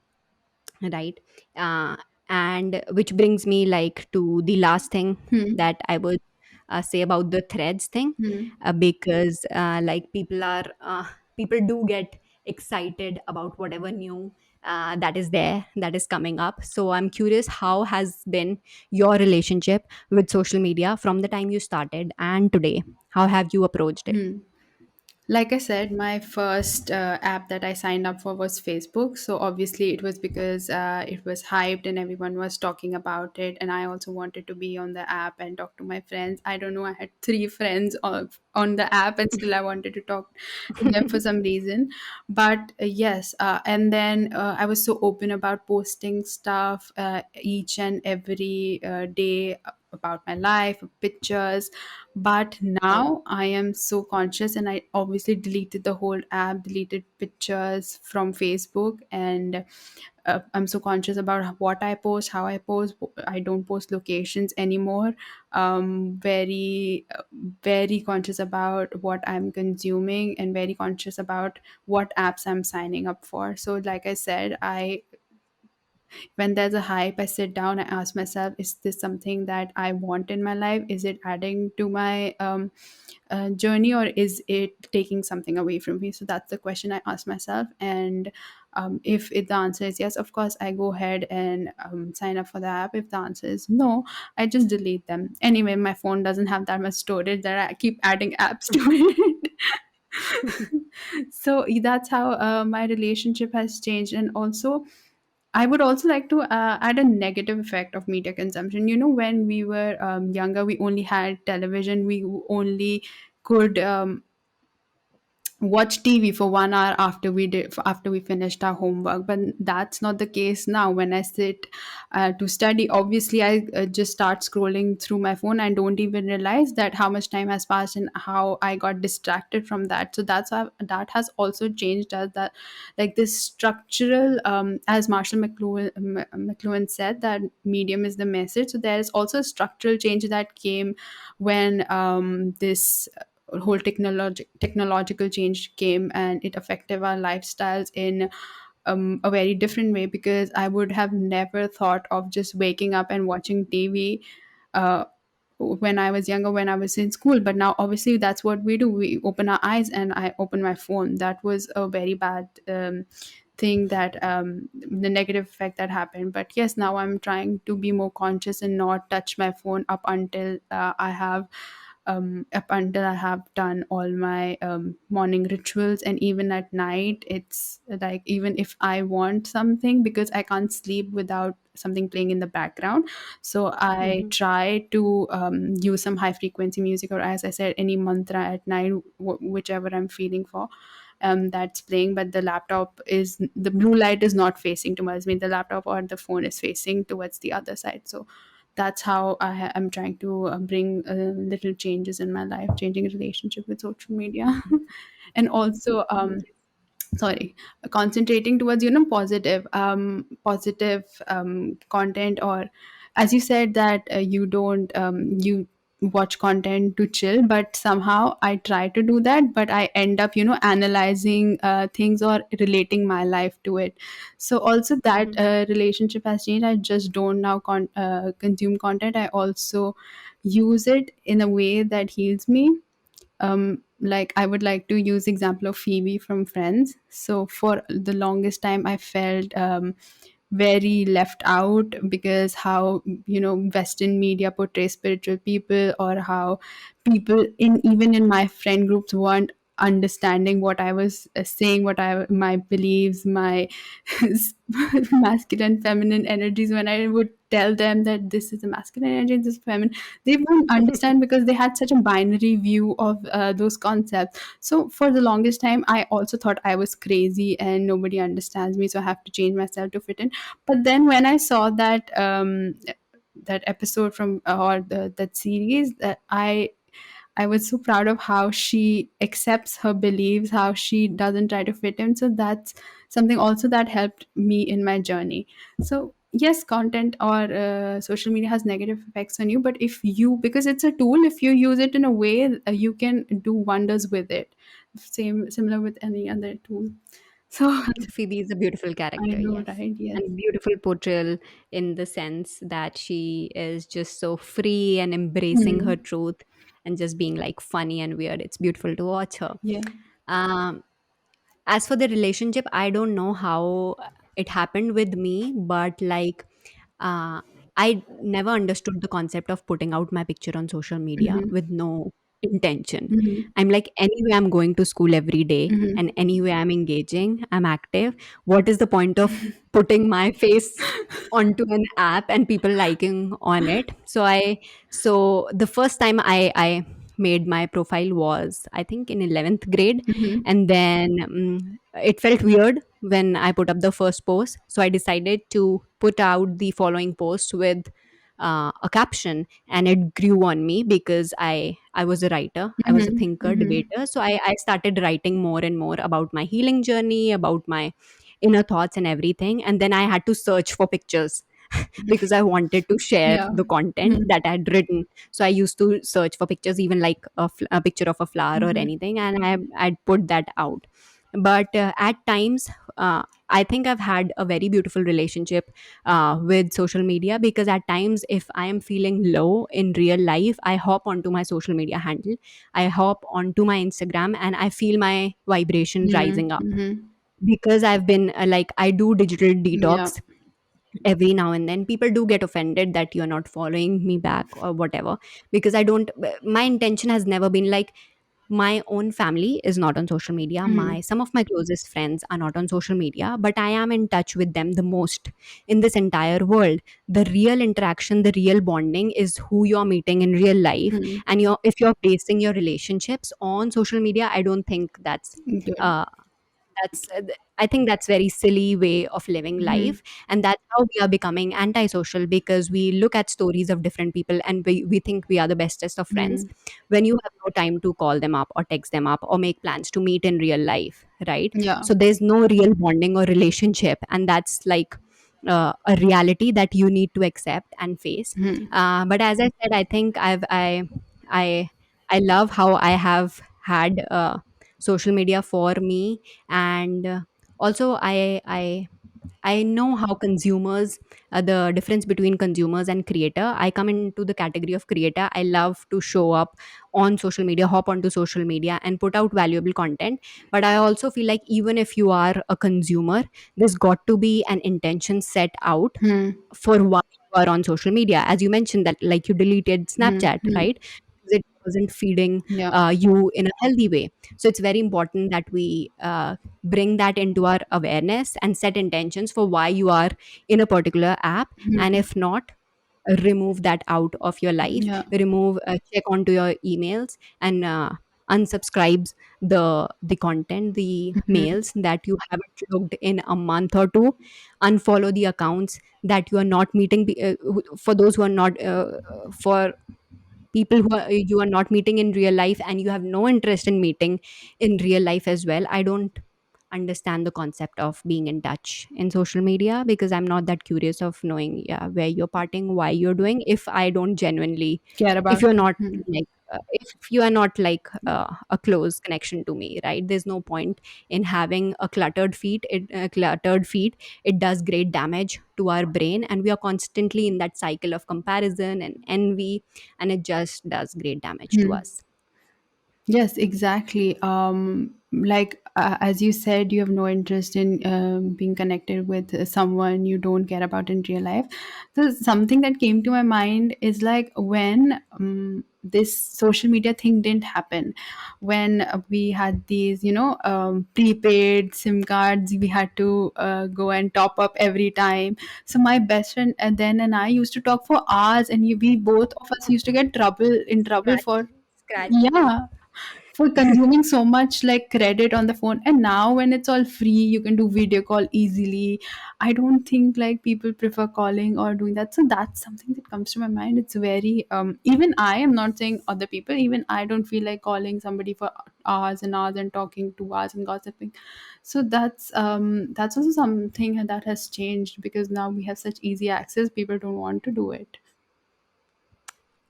right? uh, and which brings me like to the last thing
Hmm.
that I would say about the threads thing.
Hmm.
Because like people do get excited about whatever new that is there, that is coming up. So I'm curious, how has been your relationship with social media from the time you started and today? How have you approached it?
Hmm. Like I said, my first app that I signed up for was Facebook. So obviously, it was because it was hyped and everyone was talking about it. And I also wanted to be on the app and talk to my friends. I don't know, I had three friends on the app, and still I wanted to talk to them for some reason. But yes, and then I was so open about posting stuff each and every day about my life, pictures. But
Oh.
now I am so conscious, and I obviously deleted the whole app, deleted pictures from Facebook, and I'm so conscious about what I post, how I post. I don't post locations anymore. Very, very conscious about what I'm consuming, and very conscious about what apps I'm signing up for. So, like I said, I when there's a hype, I sit down, I ask myself, is this something that I want in my life? Is it adding to my journey, or is it taking something away from me? So that's the question I ask myself. And if the answer is yes, of course I go ahead and sign up for the app. If the answer is no, I just delete them. Anyway, my phone doesn't have that much storage that I keep adding apps to it. So that's how my relationship has changed. And also, I would also like to add a negative effect of media consumption. When we were younger, we only had television. We only could watch TV for 1 hour after we finished our homework. But that's not the case now. When I sit to study, obviously I just start scrolling through my phone. I don't even realize that how much time has passed and how I got distracted from that. So that has also changed us, that like this structural, as Marshall McLuhan said, that medium is the message. So there is also a structural change that came when this whole technological change came, and it affected our lifestyles in a very different way, because I would have never thought of just waking up and watching TV when I was younger, when I was in school. But now, obviously, that's what we do. We open our eyes, and I open my phone. That was a very bad thing, that the negative effect that happened. But yes, now I'm trying to be more conscious and not touch my phone up until I have done all my morning rituals. And even at night, it's like, even if I want something, because I can't sleep without something playing in the background. So I
Mhm.
try to use some high frequency music, or as I said, any mantra at night, whichever I'm feeling for. That's playing, but the blue light is not facing towards me. The laptop or the phone is facing towards the other side. So that's how I'm trying to bring little changes in my life, changing relationship with social media. And also, sorry, concentrating towards, positive content. Or as you said that you don't you watch content to chill, but somehow I try to do that, but I end up analyzing things or relating my life to it. So also that
Mhm.
relationship has changed. I just don't now consume content. I also use it in a way that heals me. Like, I would like to use example of Phoebe from Friends. So for the longest time I felt very left out, because how Western media portray spiritual people, or how people in even in my friend groups weren't understanding what I was saying, my beliefs, my masculine feminine energies. When I would tell them that this is a masculine energy, this is feminine, they wouldn't understand, because they had such a binary view of those concepts. So for the longest time I also thought I was crazy and nobody understands me, so I have to change myself to fit in. But then when I saw that episode from or that series, that I was so proud of how she accepts her beliefs, how she doesn't try to fit in. So that's something also that helped me in my journey. So yes, content or social media has negative effects on you, but if you, because it's a tool, if you use it in a way, you can do wonders with it. Same, similar with any other tool. So
Phoebe is a beautiful
I
character,
know,
yes.
right? Yes.
And beautiful portrayal in the sense that she is just so free and embracing her
Hmm.
truth and just being like funny and weird. It's beautiful to watch her.
Yeah.
Um, as for the relationship, I don't know how it happened with me, but like, uh, I never understood the concept of putting out my picture on social media
Hmm.
with no intention.
Hmm.
I'm like, anyway, I'm going to school every day, and
Hmm.
anyway, I'm engaging, I'm active. What is the point of putting my face onto an app and people liking on it? So the first time I made my profile was, I think, in 11th grade.
Hmm.
And then it felt weird when I put up the first post. So I decided to put out the following post with a caption, and it grew on me because I was a writer, I was a
Hmm.
thinker,
Hmm.
debater. So I started writing more and more about my healing journey, about my inner thoughts and everything. And then I had to search for pictures because I wanted to share
Yeah.
the content
Hmm.
that I had written. So I used to search for pictures, even like a picture of a flower or
Hmm.
anything, and I'd put that out. But at times, I think I've had a very beautiful relationship with social media, because at times, if I am feeling low in real life, I hop onto my social media handle, I hop onto my Instagram, and I feel my vibration rising up,
Hmm.
because I've been like, I do digital
Yeah.
detox every now and then. People do get offended that you're not following me back or whatever, because I don't, my intention has never been like, my own family is not on social media,
Hmm.
my some of my closest friends are not on social media, but I am in touch with them the most in this entire world. The real interaction, the real bonding is who you're meeting in real life.
Hmm.
And if you're basing your relationships on social media, I don't think
Good.
uh, I think that's very silly way of living
Hmm.
life. And that's how we are becoming antisocial, because we look at stories of different people and we think we are the bestest of friends,
Hmm.
when you have no time to call them up or text them up or make plans to meet in real life, right?
Yeah.
So there's no real bonding or relationship, and that's like a reality that you need to accept and face.
Hmm.
But as I said, I think I I love how I have had social media for me. And also, I I know how consumers, the difference between consumers and creator. I come into the category of creator. I love to show up on social media, hop onto social media, and put out valuable content. But I also feel like even if you are a consumer, there's got to be an intention set out
Hmm.
for why you are on social media. As you mentioned that, like, you deleted
Hmm.
Snapchat,
Hmm.
right? Because it wasn't feeding
Yeah.
you in a healthy way. So it's very important that we bring that into our awareness and set intentions for why you are in a particular app. And
Hmm.
if not, remove that out of your life.
Yeah.
Remove, check onto your emails, and unsubscribes the content, the
Hmm.
mails that you haven't looked in a month or two. Unfollow the accounts that you are not meeting, for those who are not, for people who are, you are not meeting in real life, and you have no interest in meeting in real life as well. I don't understand the concept of being in touch in social media, because I'm not that curious of knowing, yeah, where you're parting, why you're doing, if I don't genuinely,
Care
if
about.
you're not
Hmm.
like, if you are not like a close connection to me, right? There's no point in having a cluttered feed. It does great damage to our brain, and we are constantly in that cycle of comparison and envy, and it just does great damage to
Hmm.
us.
Yes, exactly. Like as you said, you have no interest in being connected with someone you don't care about in real life. So something that came to my mind is like when this social media thing didn't happen, when we had these, prepaid SIM cards, we had to go and top up every time. So my best friend then and I used to talk for hours, and we both of us used to get in trouble
Scratchy,
for,
scratchy.
yeah, for consuming so much like credit on the phone. And now when it's all free, you can do video call easily. I don't think like people prefer calling or doing that. So that's something that comes to my mind. It's very even I am not saying other people, even I don't feel like calling somebody for hours and hours and talking 2 hours and gossiping. So that's also something that has changed, because now we have such easy access, people don't want to do it.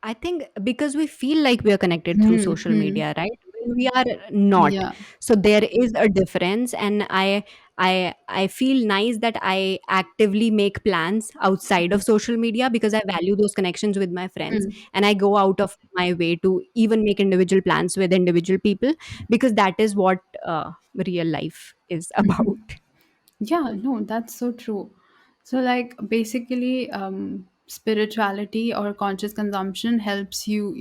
I think because we feel like we are connected through
Hmm.
social
Hmm.
media, right? When we are not.
Yeah.
So there is a difference, and I feel nice that I actively make plans outside of social media, because I value those connections with my friends,
Hmm.
and I go out of my way to even make individual plans with individual people, because that is what real life is about.
Yeah, no, that's so true. So, like, basically, spirituality or conscious consumption helps you,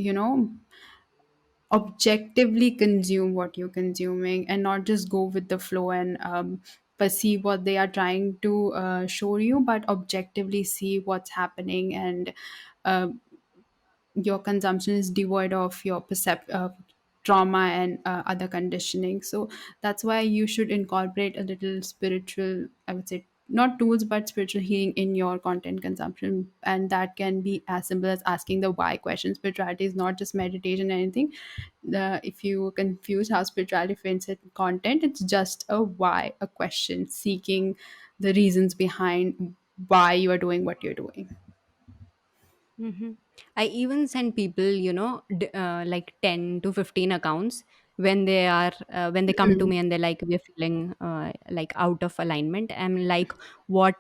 objectively consume what you're consuming and not just go with the flow and perceive what they are trying to show you, but objectively see what's happening. And uh, your consumption is devoid of your trauma and other conditioning. So that's why you should incorporate a little spiritual, I would say, not tools but spiritual healing in your content consumption. And that can be as simple as asking the why question. Spirituality is not just meditation or anything. If you confuse how spirituality fits in content, it's just a why, a question, seeking the reasons behind why you are doing what you're doing.
Hmm. I even send people, like 10 to 15 accounts when they come to
Mm,
me and they're like, we're feeling like out of alignment. I'm like, what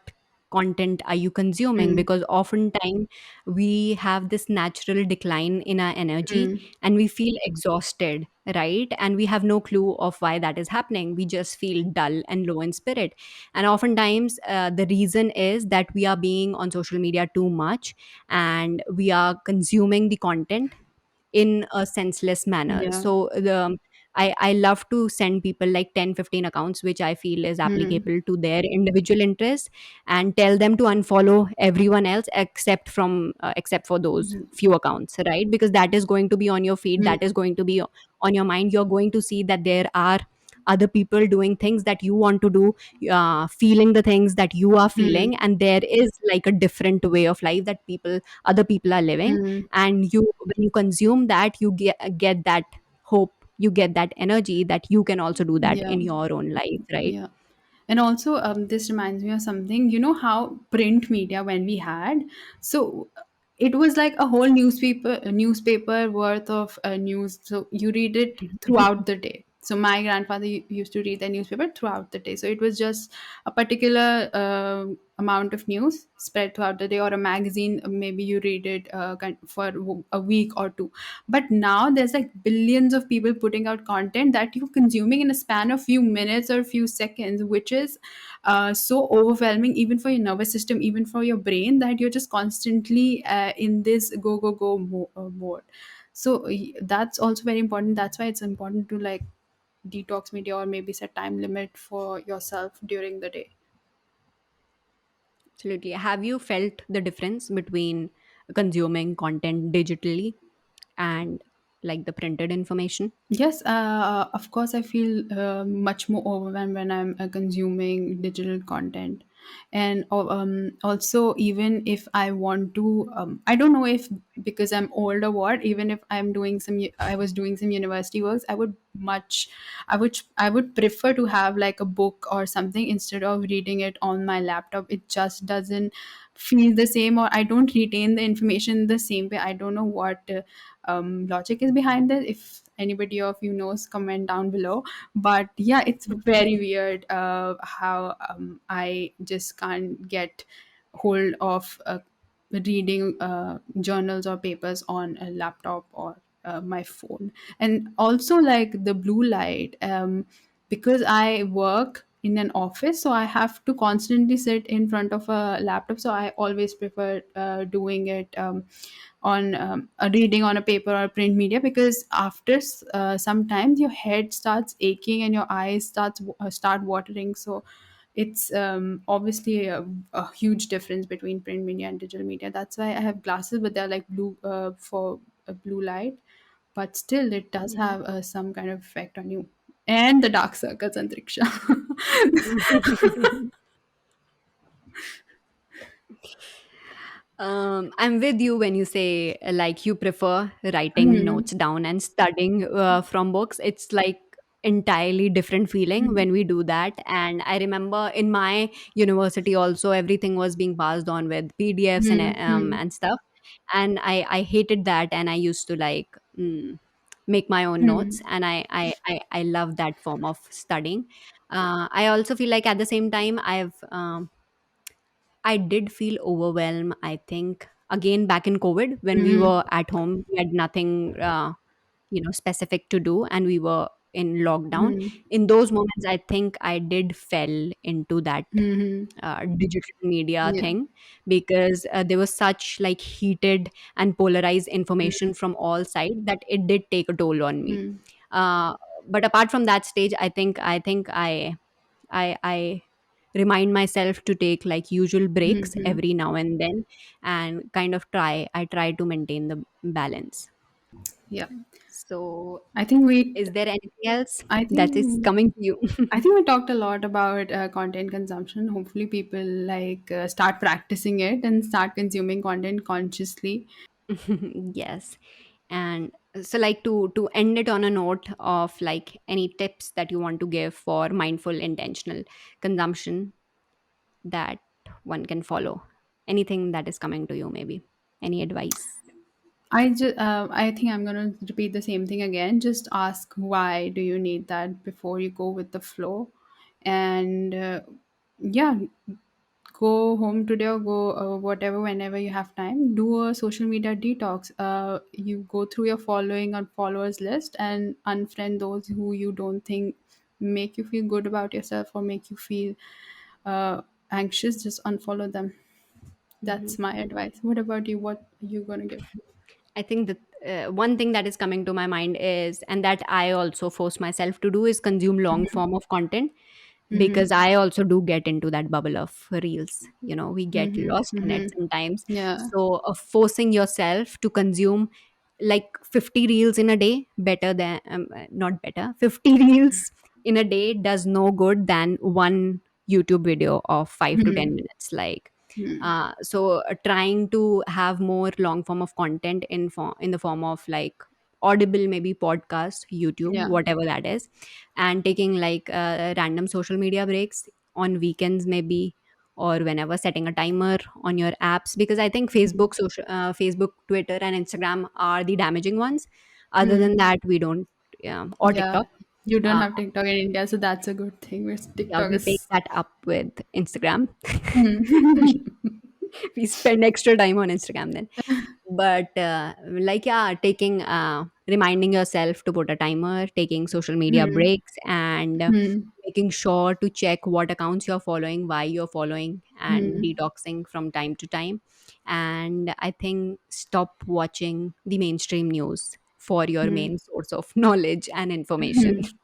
content are you consuming?
mm,
Because oftentimes we have this natural decline in our energy,
mm,
and we feel exhausted, right? And we have no clue of why that is happening. We just feel dull and low in spirit. And oftentimes the reason is that we are being on social media too much, and we are consuming the content in a senseless manner.
yeah.
So I love to send people like 10, 15 accounts which I feel is
Mm,
applicable to their individual interest, and tell them to unfollow everyone else except for those
mhm,
few accounts, right? Because that is going to be on your feed,
mm,
that is going to be on your mind. You're going to see that there are other people doing things that you want to do, feeling the things that you are
mm,
feeling, and there is like a different way of life that other people are living.
mm,
And you, when you consume that, you get that hope, you get that energy that you can also do that
yeah,
in your own life, right?
yeah. And also, this reminds me of something. You know how print media, when we had, so it was like a whole newspaper worth of news. So you read it throughout the day. So my grandfather used to read the newspaper throughout the day. So it was just a particular amount of news spread throughout the day, or a magazine. Maybe you read it for a week or two. But now there's like billions of people putting out content that you're consuming in a span of few minutes or few seconds, which is so overwhelming, even for your nervous system, even for your brain, that you're just constantly in this go go go mode. So that's also very important. That's why it's important to like detox media, or maybe set time limit for yourself during the day.
Absolutely. Have you felt the difference between consuming content digitally and like the printed information?
Yes, of course, I feel much more overwhelmed when I'm consuming digital content. And also, even if I want to, I don't know if because I'm old or what, even if I'm doing I was doing some university works, I would prefer to have like a book or something instead of reading it on my laptop. It just doesn't feel the same, or I don't retain the information the same way. I don't know what logic is behind it. If anybody of you knows, comment down below. But yeah, it's very weird how I just can't get hold of reading journals or papers on a laptop or my phone. And also like the blue light, because I work in an office, so I have to constantly sit in front of a laptop. So I always prefer doing it on a reading on a paper or print media, because after sometimes your head starts aching and your eyes start watering. So it's obviously a huge difference between print media and digital media. That's why I have glasses, but they're like blue for a blue light. But still, it does have some kind of effect on you. And the dark circles, Antriksha.
I'm with you when you say like you prefer writing
Hmm.
notes down and studying from books. It's like entirely different feeling when we do that. And I remember in my university also everything was being passed on with PDFs
Hmm. Hmm.
and stuff. And I hated that, and I used to like make my own
Hmm.
notes, and I love that form of studying. I also feel like at the same time I did feel overwhelmed, I think, again back in COVID when we
Hmm.
were at home. We had nothing, specific to do, and we were in lockdown.
Hmm.
In those moments, I think I did fell into that
Hmm.
digital media
Yeah.
thing, because there was such like heated and polarized information from all sides that it did take a toll on me.
Hmm.
Uh, but apart from that stage, I remind myself to take like usual breaks
Hmm.
every now and then, and kind of try to maintain the balance.
Yeah.
So
I think we
is there anything else
I
that is
think
coming to you?
I think we talked a lot about content consumption. Hopefully, people like start practicing it and start consuming content consciously.
Yes. And so like to end it on a note of like any tips that you want to give for mindful intentional consumption that one can follow, anything that is coming to you, maybe any advice?
I think I'm gonna repeat the same thing again. Just ask why do you need that before you go with the flow, and yeah, go home today or go whatever whenever you have time. Do a social media detox. You go through your following or followers list and unfriend those who you don't think make you feel good about yourself or make you feel anxious. Just unfollow them. That's my advice. What about you? What are you gonna give?
I think that one thing that is coming to my mind is, and that I also force myself to do, is consume long form of content,
Mm-hmm.
because I also do get into that bubble of reels. We get lost
Mm-hmm.
in it
Mm-hmm.
sometimes.
Yeah.
So, forcing yourself to consume like 50 reels in a day, better than, not better, 50 reels in a day does no good than one YouTube video of 5 to 10
Mm-hmm.
minutes. Like, trying to have more long form of content in the form of like audible, maybe podcast, YouTube,
Yeah.
whatever that is, and taking like random social media breaks on weekends maybe, or whenever, setting a timer on your apps, because I think Facebook, Twitter, and Instagram are the damaging ones. Other than
Mm-hmm.
that, we don't. Or
Yeah.
TikTok.
You don't
Uh,
have TikTok in India, so that's a good thing. Where
yeah,
TikTok
we take
is.
that up with Instagram.
Hmm.
We spend extra time on Instagram then. But like, yeah, taking reminding yourself to put a timer, taking social media
Hmm.
breaks, and
Hmm.
making sure to check what accounts you're following, why you're following, and
Hmm.
detoxing from time to time. And I think stop watching the mainstream news for your
Hmm.
main source of knowledge and information.
Hmm.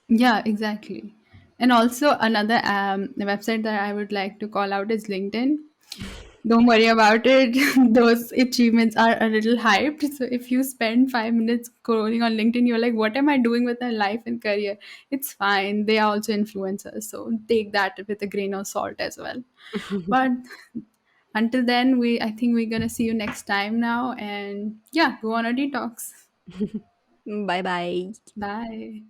Yeah, exactly. And also another website that I would like to call out is LinkedIn. Don't worry about it. Those achievements are a little hyped. So if you spend 5 minutes scrolling on LinkedIn, you're like, what am I doing with my life and career? It's fine. They are also influencers. So take that with a grain of salt as well. But until then, I think we're gonna see you next time now. And yeah, go on a detox.
Bye bye.
Bye.